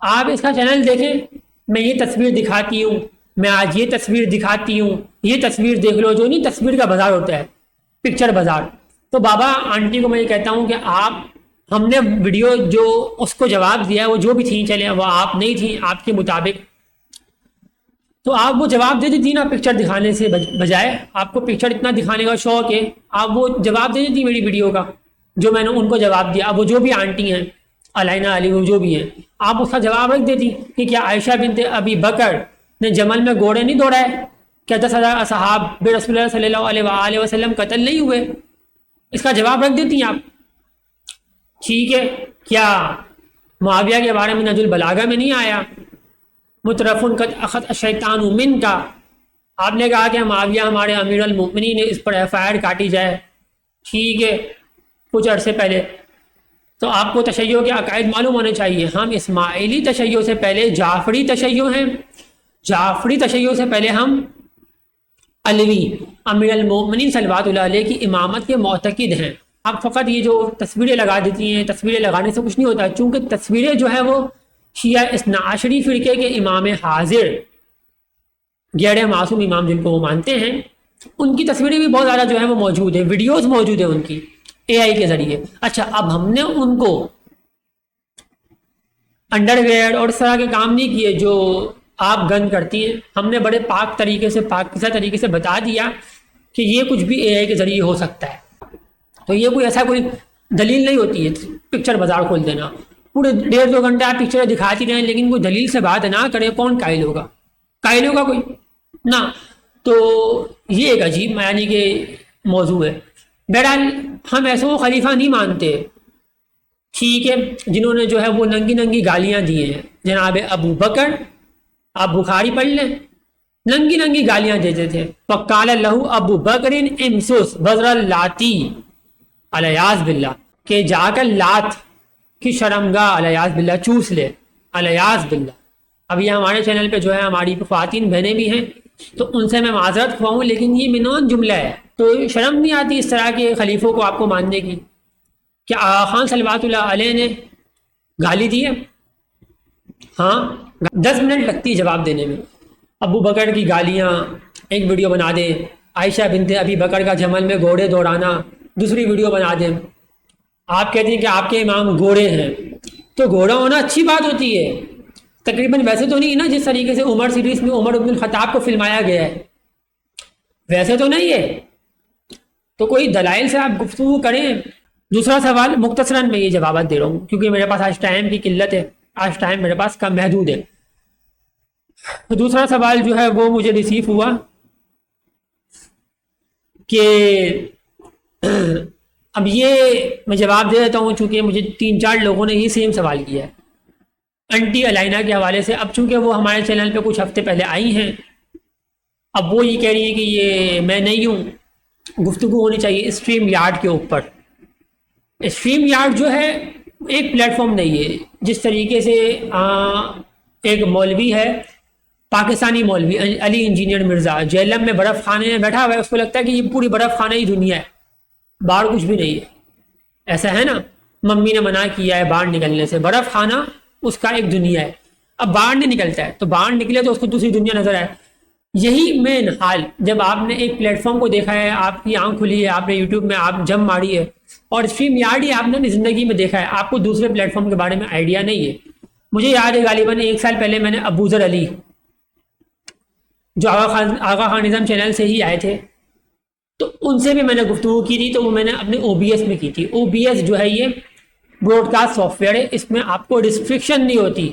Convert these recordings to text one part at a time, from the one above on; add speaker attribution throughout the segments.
Speaker 1: آپ اس کا چینل دیکھیں، میں یہ تصویر دکھاتی ہوں، میں آج یہ تصویر دکھاتی ہوں، یہ تصویر دیکھ لو، جو نہیں تصویر کا بازار ہوتا ہے، پکچر بازار۔ تو بابا آنٹی کو میں یہ کہتا ہوں کہ ہم نے ویڈیو جو اس کو جواب دیا ہے وہ جو بھی تھیں، چلے وہ آپ نہیں تھیں آپ کے مطابق، تو آپ وہ جواب دے دیتی نا پکچر دکھانے سے بجائے، آپ کو پکچر اتنا دکھانے کا شوق ہے، آپ وہ جواب دے دیتی میری ویڈیو کا جو میں نے ان کو جواب دیا۔ اب وہ جو بھی آنٹی ہیں، علائنا علی، وہ جو بھی ہیں، آپ اس کا جواب رکھ دیتی کہ کیا عائشہ بنت ابی بکر نے جمل میں گھوڑے نہیں دوڑائے؟ کیا 10,000 اصحاب بے رسول اللہ صلی اللہ علیہ وآلہ وسلم قتل نہیں ہوئے؟ اس کا جواب رکھ دیتی ہیں آپ۔ ٹھیک ہے، کیا معاویہ کے بارے میں نہج البلاغہ میں نہیں آیا مترفن قد اخذ الشیطان من کا؟ آپ نے کہا کہ معاویہ ہمارے امیر المؤمنین، اس پر ایف آئی آر کاٹی جائے، ٹھیک ہے، کچھ عرصے پہلے۔ تو آپ کو تشیع کے عقائد معلوم ہونے چاہیے۔ ہم اسماعیلی تشیع سے پہلے جعفری تشیع ہیں، جعفری تشیع سے پہلے ہم علوی امیر المؤمنین صلوات اللہ علیہ کی امامت کے معتقد ہیں۔ آپ فقط یہ جو تصویریں لگا دیتی ہیں، تصویریں لگانے سے کچھ نہیں ہوتا، چونکہ تصویریں جو ہیں وہ شیعہ اثنا عشری فرقے کے امام حاضر، غیر معصوم امام جن کو وہ مانتے ہیں، ان کی تصویریں بھی بہت زیادہ جو ہے وہ موجود ہیں، ویڈیوز موجود ہیں ان کی اے آئی کے ذریعے۔ اچھا، اب ہم نے ان کو انڈر ویئر اور اس طرح کے کام نہیں کیے جو آپ گند کرتی ہیں، ہم نے بڑے پاک طریقے سے، پاکیزہ طریقے سے بتا دیا کہ یہ کچھ بھی اے آئی کے ذریعے ہو سکتا ہے۔ تو یہ کوئی ایسا کوئی دلیل نہیں ہوتی ہے پکچر بازار کھول دینا، پورے 1.5-2 گھنٹے آپ پکچریں دکھاتی رہیں لیکن کوئی دلیل سے بات نہ کریں، کون قائل ہوگا؟ قائل ہوگا کوئی نہ؟ تو یہ ایک عجیب یعنی کہ موضوع ہے۔ بہرحال ہم ایسے وہ خلیفہ نہیں مانتے، ٹھیک ہے، جنہوں نے جو ہے وہ ننگی ننگی گالیاں دی ہیں جناب ابو بکر۔ آپ بخاری پڑھ لیں، ننگی ننگی گالیاں دیتے تھے۔ فقال له ابو بکر امسس بذر اللاتی الیاذ باللہ، کہ جا کر لات کی شرمگاہ الیاذ باللہ چوس لے، الیاذ باللہ۔ اب یہ ہمارے چینل پہ جو ہے ہماری خواتین بہنیں بھی ہیں تو ان سے میں معذرت خواہوں، لیکن یہ منون جملہ ہے، تو شرم نہیں آتی اس طرح کے خلیفوں کو آپ کو ماننے کی؟ کیا آغا خان صلوات اللہ علیہ نے گالی دی ہے؟ ہاں، 10 منٹ لگتی ہے جواب دینے میں۔ ابو بکر کی گالیاں ایک ویڈیو بنا دیں، عائشہ بنت ابی بکر کا جمل میں گھوڑے دوڑانا دوسری ویڈیو بنا دیں۔ آپ کہتے ہیں کہ آپ کے امام گھوڑے ہیں، تو گھوڑا ہونا اچھی بات ہوتی ہے، تقریباً ویسے تو نہیں نا جس طریقے سے عمر سیریز میں عمر بن الخطاب کو فلمایا گیا ہے، ویسے تو نہیں ہے، تو کوئی دلائل سے آپ گفتگو کریں۔ دوسرا سوال مختصراً میں یہ جوابات دے رہا ہوں کیونکہ میرے پاس آج ٹائم کی قلت ہے، آج ٹائم میرے پاس کم محدود ہے۔ دوسرا سوال جو ہے وہ مجھے ریسیو ہوا کہ اب یہ میں جواب دے دیتا ہوں چونکہ مجھے 3-4 لوگوں نے یہ سیم سوال کیا ہے انٹی علائنا کے حوالے سے۔ اب چونکہ وہ ہمارے چینل پہ کچھ ہفتے پہلے آئی ہیں، اب وہ یہ کہہ رہی ہیں کہ یہ میں نہیں ہوں، گفتگو ہونی چاہیے اسٹریم یارڈ کے اوپر۔ اسٹریم یارڈ جو ہے ایک پلیٹ فارم نہیں ہے، جس طریقے سے ایک مولوی ہے پاکستانی مولوی علی انجینئر مرزا جہلم میں برف خانے میں بیٹھا ہوا ہے، اس کو لگتا ہے کہ یہ پوری برف خانہ ہی دنیا ہے، باہر کچھ بھی نہیں ہے، ایسا ہے نا؟ ممی نے منع کیا ہے باہر نکلنے سے، برف خانہ اس کا ایک دنیا ہے، اب باہر نہیں نکلتا ہے تو باہر نکلے تو اس کو دوسری دنیا نظر آئے۔ یہی مین حال جب آپ نے ایک پلیٹ فارم کو دیکھا ہے، آپ کی آنکھ کھلی ہے، آپ نے یوٹیوب میں آپ جم ماری ہے اور اسٹریم یارڈ ہی آپ نے اپنی زندگی میں دیکھا ہے، آپ کو دوسرے پلیٹ فارم کے بارے میں آئیڈیا نہیں ہے۔ مجھے یاد ہے غالباً 1 سال پہلے میں نے ابوذر علی جو آغا خان نظام چینل سے ہی آئے تھے، تو ان سے بھی میں نے گفتگو کی تھی، تو وہ میں نے اپنے OBS میں کی تھی۔ OBS جو ہے یہ براڈ کاسٹ سافٹ ویئر ہے، اس میں آپ کو ریسٹرکشن نہیں ہوتی،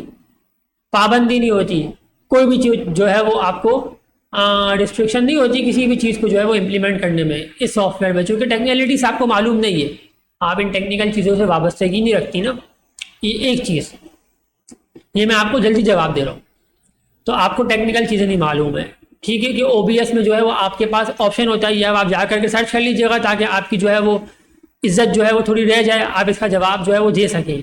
Speaker 1: پابندی نہیں ہوتی، کوئی بھی چیز جو ہے وہ آپ کو ریسٹرکشن نہیں ہوتی کسی بھی چیز کو جو ہے وہ امپلیمنٹ کرنے میں اس سافٹ ویئر میں، چونکہ ٹیکنیکلٹیز آپ کو معلوم نہیں ہے، آپ ان ٹیکنیکل چیزوں سے وابستگی نہیں رکھتی نا۔ یہ ایک چیز، یہ میں آپ کو جلدی جواب دے رہا ہوں، تو آپ کو ٹیکنیکل چیزیں نہیں معلوم ہے، ٹھیک ہے، کہ OBS میں جو ہے وہ آپ کے پاس آپشن ہوتا ہے، یا آپ جا کر کے سرچ کر لیجیے گا تاکہ آپ کی جو ہے وہ عزت جو ہے وہ تھوڑی رہ جائے، آپ اس کا جواب جو ہے وہ دے سکیں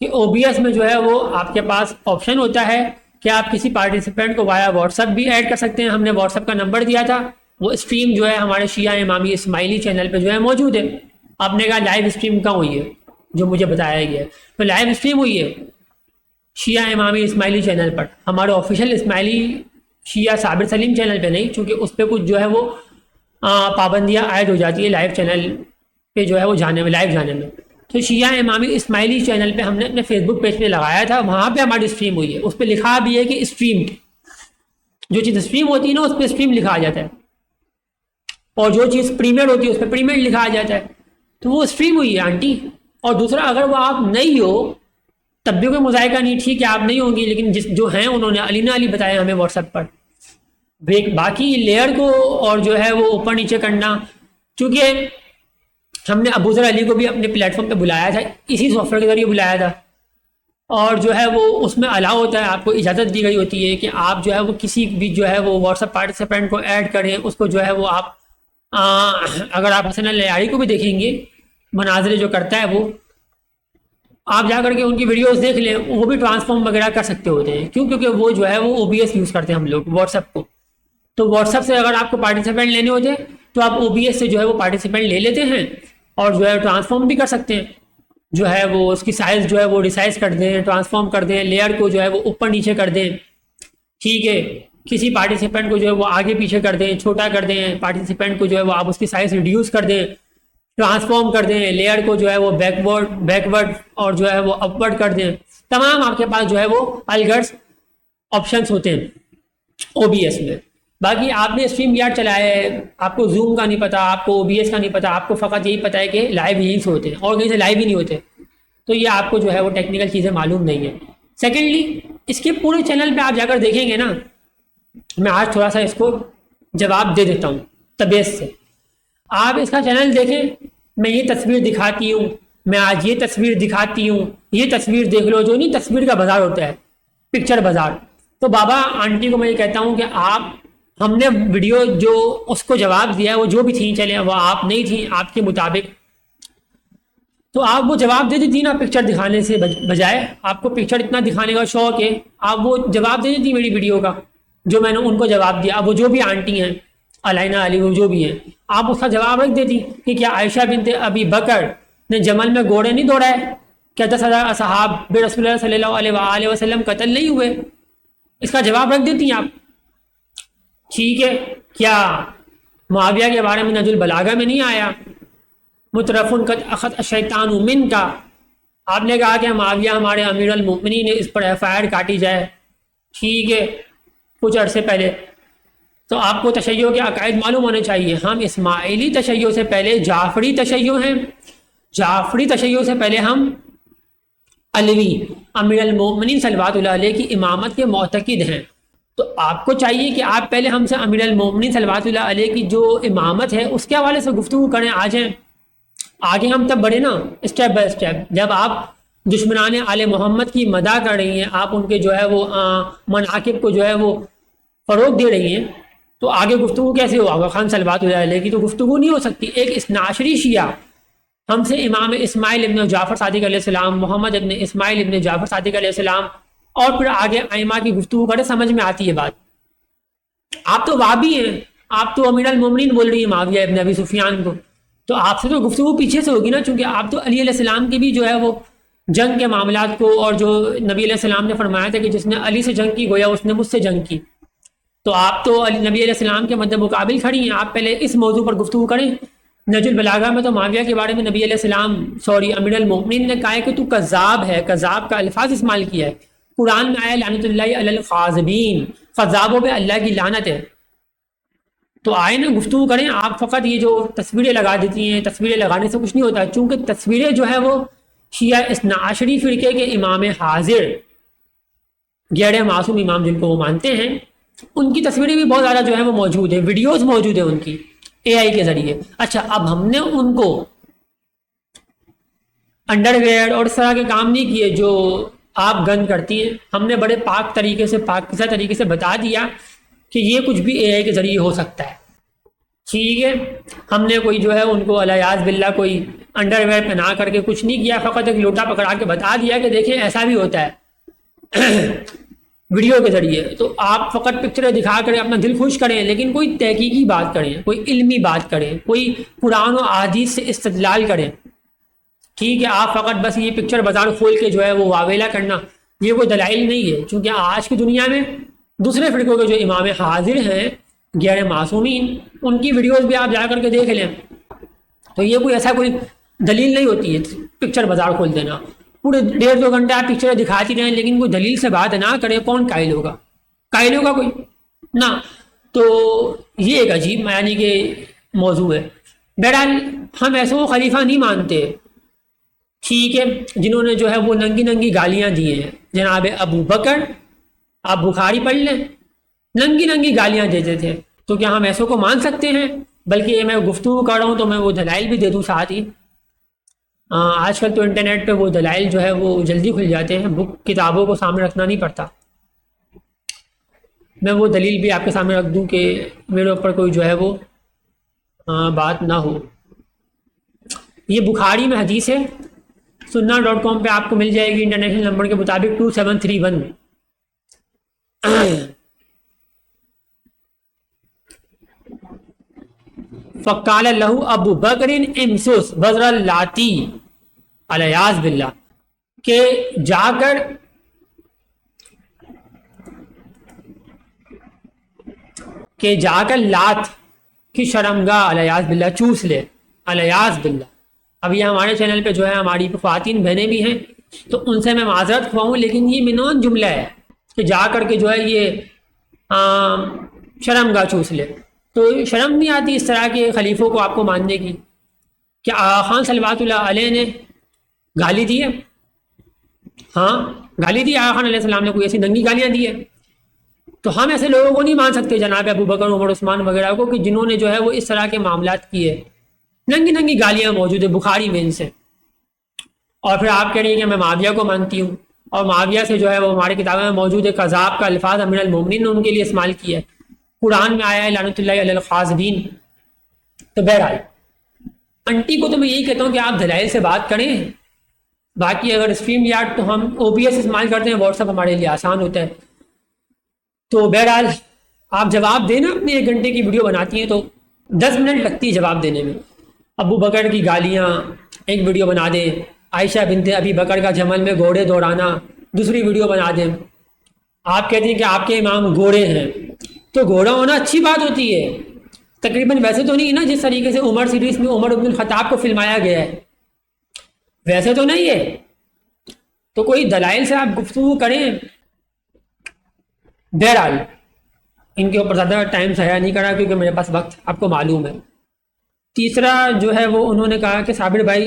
Speaker 1: کہ OBS میں جو ہے وہ آپ کے پاس آپشن ہوتا ہے کہ آپ کسی پارٹیسپینٹ کو وایا واٹس ایپ بھی ایڈ کر سکتے ہیں۔ ہم نے واٹس ایپ کا نمبر دیا تھا، وہ اسٹریم جو ہے ہمارے شیعہ امامی اسماعیلی چینل پہ جو ہے موجود ہے۔ آپ نے کہا لائیو اسٹریم کہاں ہوئی ہے جو مجھے بتایا گیا ہے، تو لائیو اسٹریم ہوئی ہے شیعہ امامی اسماعیلی چینل پر، ہمارے آفیشیل اسماعیلی شیعہ صابر سلیم چینل پہ نہیں، چونکہ اس پہ کچھ جو ہے وہ پابندیاں عائد ہو جاتی ہے لائیو چینل پہ جو ہے وہ جانے میں، لائیو جانے میں۔ تو شیعہ امامی اسماعیلی چینل پہ ہم نے اپنے فیس بک پیج پہ لگایا تھا، وہاں پہ ہماری اسٹریم ہوئی ہے، اس پہ لکھا بھی ہے کہ اسٹریم، جو چیز اسٹریم ہوتی ہے نا اس پہ اسٹریم لکھا جاتا ہے، اور جو چیز پریمیئر ہوتی ہے اس پہ پریمیئر لکھا جاتا ہے، تو وہ اسٹریم ہوئی ہے آنٹی۔ اور دوسرا، اگر وہ آپ نہیں ہو تب بھی کوئی مذائقہ نہیں، ٹھیک ہے آپ نہیں ہوں گی، لیکن جو ہیں انہوں نے علی نے علی بتایا ہمیں واٹس ایپ پر۔ باقی لیئر کو اور جو ہے وہ اوپر نیچے کرنا، چونکہ ہم نے ابو ذر علی کو بھی اپنے پلیٹ فارم پہ بلایا تھا، اسی سافٹ ویئر کے ذریعے بلایا تھا، اور جو ہے وہ اس میں الاؤ ہوتا ہے، آپ کو اجازت دی گئی ہوتی ہے کہ آپ جو ہے وہ کسی بھی جو ہے وہ واٹس ایپ پارٹیسپینٹ کو ایڈ کریں، اس کو جو ہے وہ آپ اگر آپ حسن اللیاری کو بھی دیکھیں گے مناظرے جو کرتا ہے وہ، آپ جا کر کے ان کی ویڈیوز دیکھ لیں، وہ بھی ٹرانسفارم وغیرہ کر سکتے ہوتے ہیں، کیونکہ وہ جو ہے وہ OBS یوز کرتے ہیں ہم لوگ واٹس ایپ کو، تو واٹس ایپ سے اگر آپ کو پارٹیسپینٹ لینے ہوتے ہیں تو آپ OBS سے جو ہے وہ پارٹیسپینٹ لے لیتے ہیں، اور جو ہے ٹرانسفارم بھی کر سکتے ہیں، جو ہے وہ اس کی سائز جو ہے وہ ریسائز کر دیں، ٹرانسفارم کر دیں، لیئر کو جو ہے وہ اوپر نیچے کر دیں، ٹھیک ہے، کسی پارٹیسپینٹ کو جو ہے وہ آگے پیچھے کر دیں، چھوٹا کر دیں، پارٹیسپینٹ کو جو ہے وہ آپ اس کی سائز ریڈیوس کر دیں، ٹرانسفارم کر دیں، لیئر کو جو ہے وہ بیکورڈ اور جو ہے وہ اپورڈ کر دیں، تمام آپ کے پاس جو ہے وہ الگرز آپشنس ہوتے ہیں OBS میں۔ باقی آپ نے اسٹریم یارڈ چلایا ہے، آپ کو زوم کا نہیں پتا، آپ کو OBS کا نہیں پتا، آپ کو فقط یہی پتا ہے کہ لائیو یہیں سے ہوتے ہیں اور کہیں سے لائیو ہی نہیں ہوتے، تو یہ آپ کو جو ہے وہ ٹیکنیکل چیزیں معلوم نہیں ہیں۔ سیکنڈلی، اس کے پورے چینل پہ آپ جا کر دیکھیں گے نا، میں آج تھوڑا سا اس کو جواب دے دیتا ہوں طبیعت سے۔ آپ اس کا چینل دیکھیں، میں یہ تصویر دکھاتی ہوں، میں آج یہ تصویر دکھاتی ہوں، یہ تصویر دیکھ لو، جو نہیں تصویر کا بازار ہوتا ہے، پکچر بازار، تو بابا آنٹی کو میں یہ کہتا ہوں کہ آپ، ہم نے ویڈیو جو اس کو جواب دیا ہے وہ جو بھی تھیں چلیں، وہ آپ نہیں تھیں آپ کے مطابق، تو آپ وہ جواب دے دیتی نا پکچر دکھانے سے بجائے، آپ کو پکچر اتنا دکھانے کا شوق ہے، آپ وہ جواب دے دیتی میری ویڈیو کا جو میں نے ان کو جواب دیا، اب وہ جو بھی آنٹی ہیں علینہ علی وہ جو بھی ہیں، آپ اس کا جواب رکھ دیتی کہ کیا عائشہ بنت ابی بکر نے جمل میں گھوڑے نہیں دوڑائے، کیا 10,000 اصحاب بے رسول اللہ صلی اللہ علیہ وآلہ وسلم قتل نہیں ہوئے، اس کا جواب رکھ دیتی ہیں آپ، ٹھیک ہے۔ کیا معاویہ کے بارے میں نہج البلاغہ میں نہیں آیا مترفن قد اخذ الشیطان من کا، آپ نے کہا کہ معاویہ ہمارے امیر المؤمنین نے اس پر FIR کاٹی جائے، ٹھیک ہے، کچھ عرصے پہلے، تو آپ کو تشیع کے عقائد معلوم ہونے چاہیے، ہم اسماعیلی تشیع سے پہلے جعفری تشیع ہیں، جعفری تشیع سے پہلے ہم علوی امیر المؤمنین صلوات اللہ علیہ کی امامت کے معتقد ہیں، تو آپ کو چاہیے کہ آپ پہلے ہم سے امیر المؤمنین صلوات اللہ علیہ کی جو امامت ہے اس کے حوالے سے گفتگو کریں، آ جائیں آگے، ہم تب بڑھے نا اسٹیپ بائی اسٹیپ۔ جب آپ دشمنان آل محمد کی مداح کر رہی ہیں، آپ ان کے جو ہے وہ مناقب کو جو ہے وہ فروغ دے رہی ہیں، تو آگے گفتگو کیسے ہوگا؟ خان صلوات اللہ علیہ کی تو گفتگو نہیں ہو سکتی۔ ایک اسناشری شیعہ ہم سے امام اسماعیل ابن جعفر صادق علیہ السلام، محمد ابن اسماعیل ابن جعفر صادق علیہ السلام، اور پھر آگے ائمہ کی گفتگو کرے، سمجھ میں آتی ہے بات۔ آپ تو وابی ہیں، آپ تو امیر المومنین بول رہی ہیں معاویہ ابن ابی سفیان کو، تو آپ سے تو گفتگو پیچھے سے ہوگی نا، چونکہ آپ تو علی علیہ السلام کی بھی جو ہے وہ جنگ کے معاملات کو، اور جو نبی علیہ السلام نے فرمایا تھا کہ جس نے علی سے جنگ کی گویا اس نے مجھ سے جنگ کی، تو آپ تو نبی علیہ السلام کے مد مقابل کھڑی ہیں۔ آپ پہلے اس موضوع پر گفتگو کریں۔ نہج البلاغہ میں تو معاویہ کے بارے میں نبی علیہ السلام امیر المؤمنین نے کہا ہے کہ تو کذاب ہے، کذاب کا الفاظ استعمال کیا ہے۔ قرآن میں آیا لعنت اللہ علی الخاذبین، خذابوں پہ اللہ کی لعنت ہے۔ تو آئے نا گفتگو کریں، آپ فقط یہ جو تصویریں لگا دیتی ہیں، تصویریں لگانے سے کچھ نہیں ہوتا، چونکہ تصویریں جو ہے وہ شیعہ اثنا عشری فرقے کے امام حاضر غیر معصوم امام جن کو وہ مانتے ہیں، ان کی تصویریں بھی بہت زیادہ جو ہے وہ موجود ہیں، ویڈیوز موجود ہیں ان کی AI کے ذریعے۔ اچھا، اب ہم نے ان کو انڈر ویئر اور اس طرح کے کام نہیں کیے جو آپ گن کرتی ہیں، ہم نے بڑے پاک طریقے سے، پاکیزہ طریقے سے بتا دیا کہ یہ کچھ بھی AI کے ذریعے ہو سکتا ہے، ٹھیک ہے۔ ہم نے کوئی جو ہے ان کو الیاذ باللہ کوئی انڈر ویئر پہنا کر کے کچھ نہیں کیا، فقط ایک لوٹا پکڑا کے بتا دیا کہ دیکھیں ایسا بھی ہوتا ہے ویڈیو کے ذریعے۔ تو آپ فقط پکچریں دکھا کر اپنا دل خوش کریں، لیکن کوئی تحقیقی بات کریں، کوئی علمی بات کریں، کوئی قرآن و احادیث سے استدلال کریں، ٹھیک ہے۔ آپ فقط بس یہ پکچر بازار کھول کے جو ہے وہ واویلا کرنا، یہ کوئی دلائل نہیں ہے، چونکہ آج کی دنیا میں دوسرے فرقوں کے جو امام حاضر ہیں غیر معصومین، ان کی ویڈیوز بھی آپ جا کر کے دیکھ لیں، تو یہ کوئی ایسا کوئی دلیل نہیں ہوتی ہے پکچر بازار کھول دینا، پورے 1.5-2 گھنٹے آپ پکچر دکھاتی رہیں لیکن کوئی دلیل سے بات نہ کرے، کون قائل ہوگا؟ قائل ہوگا کوئی نہ؟ تو یہ ایک عجیب یعنی کہ موضوع ہے۔ بہرحال ہم ایسے کو خلیفہ نہیں مانتے، ٹھیک ہے، جنہوں نے جو ہے وہ ننگی ننگی گالیاں دی ہیں جناب ابو بکر، آپ بخاری پڑھ لیں، ننگی ننگی گالیاں دیتے تھے، تو کیا ہم ایسوں کو مان سکتے ہیں؟ بلکہ یہ میں گفتگو کر رہا ہوں تو میں وہ دلائل بھی دے دوں ساتھ ہی۔ آج کل تو انٹرنیٹ پہ وہ دلائل جو ہے وہ جلدی کھل جاتے ہیں، بک کتابوں کو سامنے رکھنا نہیں پڑتا۔ میں وہ دلیل بھی آپ کے سامنے رکھ دوں کہ میرے اوپر کوئی جو ہے وہ بات نہ ہو۔ یہ بخاری میں حدیث ہے، sunna.com پہ آپ کو مل جائے گی انٹرنیشنل نمبر کے مطابق 2731۔ فقال له ابو بکر امسس بذر اللاتی الیاذ باللہ، کہ جا کر لات کی شرمگاہ الیاذ باللہ چوس لے، الیاذ باللہ۔ اب یہ ہمارے چینل پہ جو ہے ہماری خواتین بہنیں بھی ہیں تو ان سے میں معذرت خواہوں، لیکن یہ منون جملہ ہے کہ جا کر کے جو ہے یہ شرمگاہ چوس لے، تو شرم نہیں آتی اس طرح کے خلیفوں کو آپ کو ماننے کی؟ کیا آغا خان صلوات اللہ علیہ نے گالی دی ہے؟ ہاں گالی دی آغا خان علیہ السلام نے، کوئی ایسی ننگی گالیاں دی ہے؟ تو ہم ایسے لوگوں کو نہیں مان سکتے جناب ابو بکر، عمر، عثمان وغیرہ کو، کہ جنہوں نے جو ہے وہ اس طرح کے معاملات کیے، ننگی ننگی گالیاں موجود ہے بخاری میں ان سے۔ اور پھر آپ کہہ رہی ہیں کہ میں معاویہ کو مانتی ہوں، اور معاویہ سے جو ہے وہ ہماری کتابوں میں موجود ہے کذاب کا الفاظ امیر المومنین نے ان کے لیے استعمال کیا ہے، قرآن میں آیا ہے لعنت اللہ علی الخاذبین۔ تو بہرحال انٹی کو تو میں یہی کہتا ہوں کہ آپ دلائل سے بات کریں، باقی اگر اسٹریم یارڈ تو ہم OBS استعمال کرتے ہیں، واٹس ایپ ہمارے لیے آسان ہوتا ہے۔ تو بہرحال آپ جواب دیں نا، اپنی 1 گھنٹے کی ویڈیو بناتی ہیں تو 10 منٹ لگتی ہے جواب دینے میں، ابو بکر کی گالیاں ایک ویڈیو بنا دیں، عائشہ بنت ابی بکر کا جمل میں گھوڑے دوڑانا دوسری ویڈیو بنا دیں۔ آپ کہتے ہیں کہ آپ کے امام گھوڑے ہیں، تو گھوڑا ہونا اچھی بات ہوتی ہے، تقریباً ویسے تو نہیں ہے نا جس طریقے سے عمر سیریز میں عمر بن الخطاب کو فلمایا گیا ہے، ویسے تو نہیں ہے۔ تو کوئی دلائل سے آپ گفتگو کریں۔ بہرحال ان کے اوپر زیادہ ٹائم ضائع نہیں کرا کیونکہ میرے پاس وقت آپ کو معلوم ہے۔ تیسرا جو ہے وہ انہوں نے کہا کہ صابر بھائی